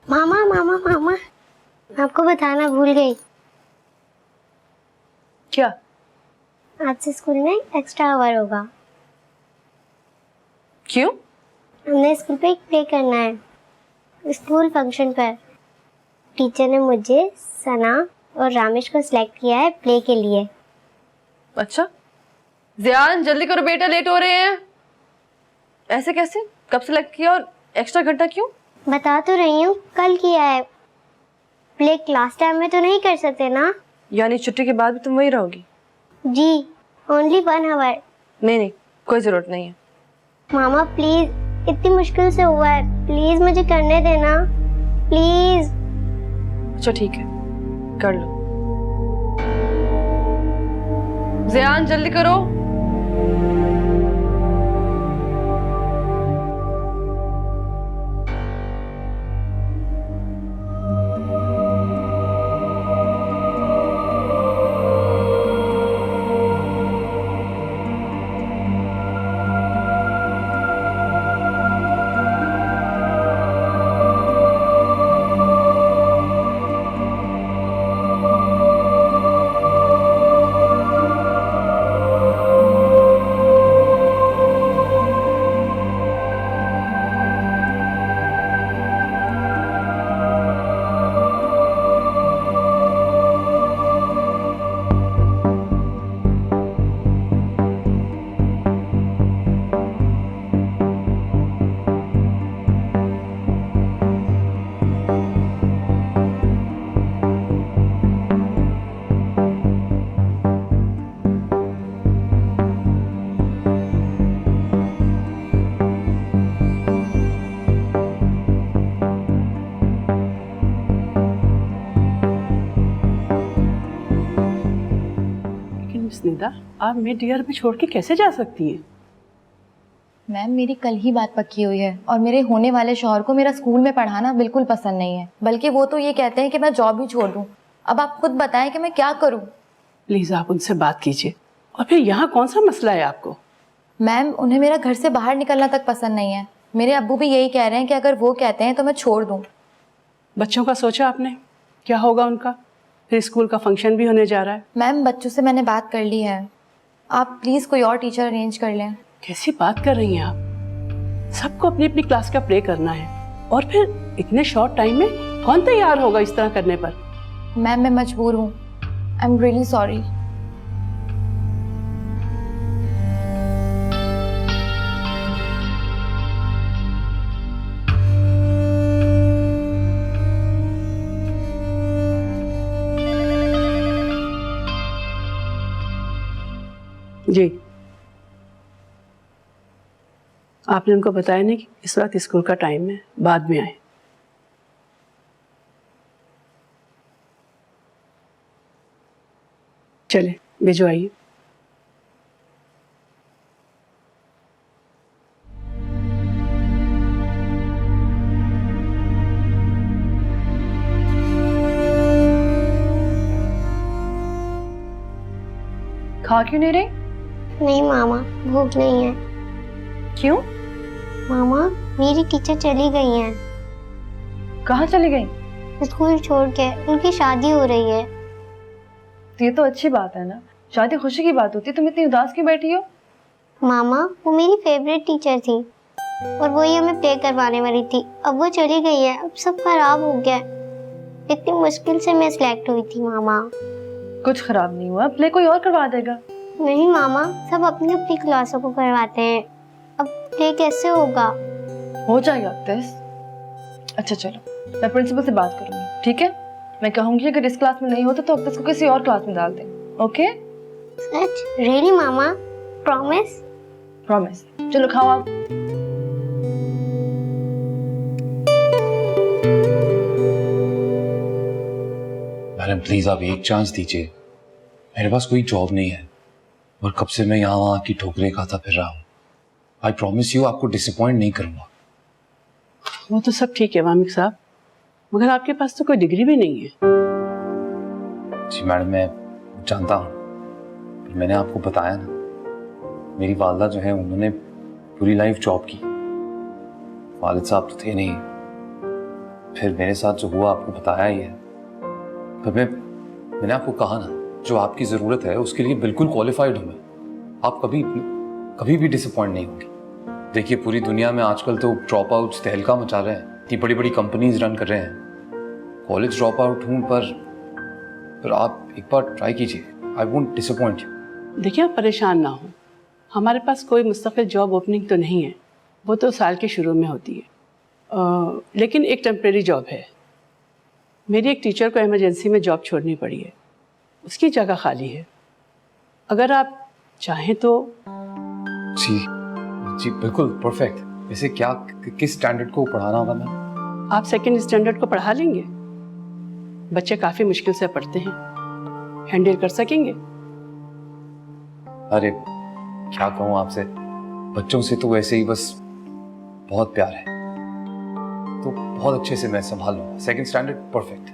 मामा मामा मामा, आपको बताना भूल गई। क्या? आज से स्कूल में एक्स्ट्रा आवर होगा। क्यों? हमने स्कूल पे एक प्ले करना है, स्कूल फंक्शन पर। टीचर ने मुझे, सना और रामेश को सिलेक्ट किया है प्ले के लिए। अच्छा, ज़ियान जल्दी करो बेटा, लेट हो रहे हैं। ऐसे कैसे? कब सेलेक्ट किया और एक्स्ट्रा घंटा क्यों? बता तो रही हूँ, कल किया है। प्ले क्लास टाइम में तो नहीं कर सकते ना? यानी छुट्टी के बाद भी तुम वही रहोगी? जी, ओनली 1 आवर। नहीं नहीं, कोई जरूरत नहीं है। मामा प्लीज, इतनी मुश्किल से हुआ है, प्लीज मुझे करने देना, प्लीज। अच्छा ठीक है, कर लो। ज़ियान जल्दी करो। स्निग्धा, आप मिड ईयर में छोड़ के कैसे जा सकती हैं? मैम मेरी कल ही बात पक्की हुई है और मेरे होने वाले शौहर को मेरा स्कूल में पढ़ाना बिल्कुल पसंद नहीं है, बल्कि वो तो ये कहते हैं कि मैं जॉब ही छोड़ दूं। अब आप खुद बताएं कि मैं क्या करूं। प्लीज आप उनसे बात कीजिए। और फिर यहाँ कौन सा मसला है आपको? मैम उन्हें मेरा घर से बाहर निकलना तक पसंद नहीं है। मेरे अब्बू भी यही कह रहे हैं कि अगर वो कहते हैं तो मैं छोड़ दूं। बच्चों का सोचा आपने? क्या होगा उनका? फिर स्कूल का फंक्शन भी होने जा रहा है। मैम बच्चों से मैंने बात कर ली है, आप प्लीज़ कोई और टीचर अरेंज कर लें। कैसी बात कर रही हैं आप? सबको अपनी अपनी क्लास का प्ले करना है, और फिर इतने शॉर्ट टाइम में कौन तैयार होगा इस तरह करने पर? मैम मैं मजबूर हूँ, आई एम रियली सॉरी। जी, आपने उनको बताया नहीं कि इस वक्त स्कूल का टाइम है, बाद में आए। चले भिजवाइए। खा क्यों नहीं रही? नहीं मामा, भूख नहीं है। क्यों? मामा मेरी टीचर चली गई हैं, कहाँ चली गई? स्कूल छोड़ के। उनकी शादी हो रही है। तो ये तो अच्छी बात है ना, शादी खुशी की बात होती है। तुम इतनी उदास क्यों बैठी हो? मामा वो मेरी फेवरेट टीचर थी और वही हमें प्ले करवाने वाली थी। अब वो चली गई है, अब सब खराब हो गया। इतनी मुश्किल से मैं सिलेक्ट हुई थी मामा। कुछ खराब नहीं हुआ, प्ले कोई और करवा देगा। नहीं मामा, सब अपनी अपनी क्लासों को करवाते हैं, अब प्ले कैसे होगा? हो जाएगा अक्तस। अच्छा चलो, मैं प्रिंसिपल से बात करूंगी, ठीक है? मैं कहूंगी अगर इस क्लास में नहीं होता तो अक्तस को किसी और क्लास में डाल दें। ओके? सच? रियली मामा? प्रॉमिस? प्रॉमिस। चलो खाओ आप। मैडम प्लीज आप एक चांस दीजिए, मेरे पास कोई जॉब नहीं है और कब से मैं यहाँ वहाँ की ठोकरें खाता फिर रहा हूँ। आई प्रॉमिस यू आपको डिसअपॉइंट नहीं करूंगा। वो तो सब ठीक है वामिक साहब, मगर आपके पास तो कोई डिग्री भी नहीं है। जी मैडम मैं जानता हूँ, मैंने आपको बताया ना, मेरी वालदा जो है उन्होंने पूरी लाइफ जॉब की। वालिद साहब तो थे नहीं, फिर मेरे साथ जो हुआ आपको बताया ही है। पर मैंने आपको कहा ना, जो आपकी ज़रूरत है उसके लिए बिल्कुल क्वालिफाइड हूँ मैं। आप कभी भी डिसअपॉइंट नहीं होंगी। देखिए, पूरी दुनिया में आजकल तो ड्रॉप आउट्स तहलका मचा रहे हैं, इतनी बड़ी बड़ी कंपनीज रन कर रहे हैं। कॉलेज ड्रॉप आउट हूँ, पर आप एक बार ट्राई कीजिए। I won't disappoint you. देखिए, आप परेशान ना हो, हमारे पास कोई मुस्तकिल जॉब ओपनिंग तो नहीं है, वो तो साल के शुरू में होती है। लेकिन एक टेम्प्रेरी जॉब है। मेरी एक टीचर को इमरजेंसी में जॉब छोड़नी पड़ी है, उसकी जगह खाली है। अगर आप चाहें तो। जी बिल्कुल परफेक्ट। वैसे क्या किस स्टैंडर्ड को पढ़ाना होगा मैम? आप सेकंड स्टैंडर्ड को पढ़ा लेंगे? बच्चे काफ़ी मुश्किल से पढ़ते हैं, हैंडल कर सकेंगे? अरे क्या कहूँ आपसे, बच्चों से तो वैसे ही बस बहुत प्यार है, तो बहुत अच्छे से मैं संभाल लूँगा। Second standard perfect.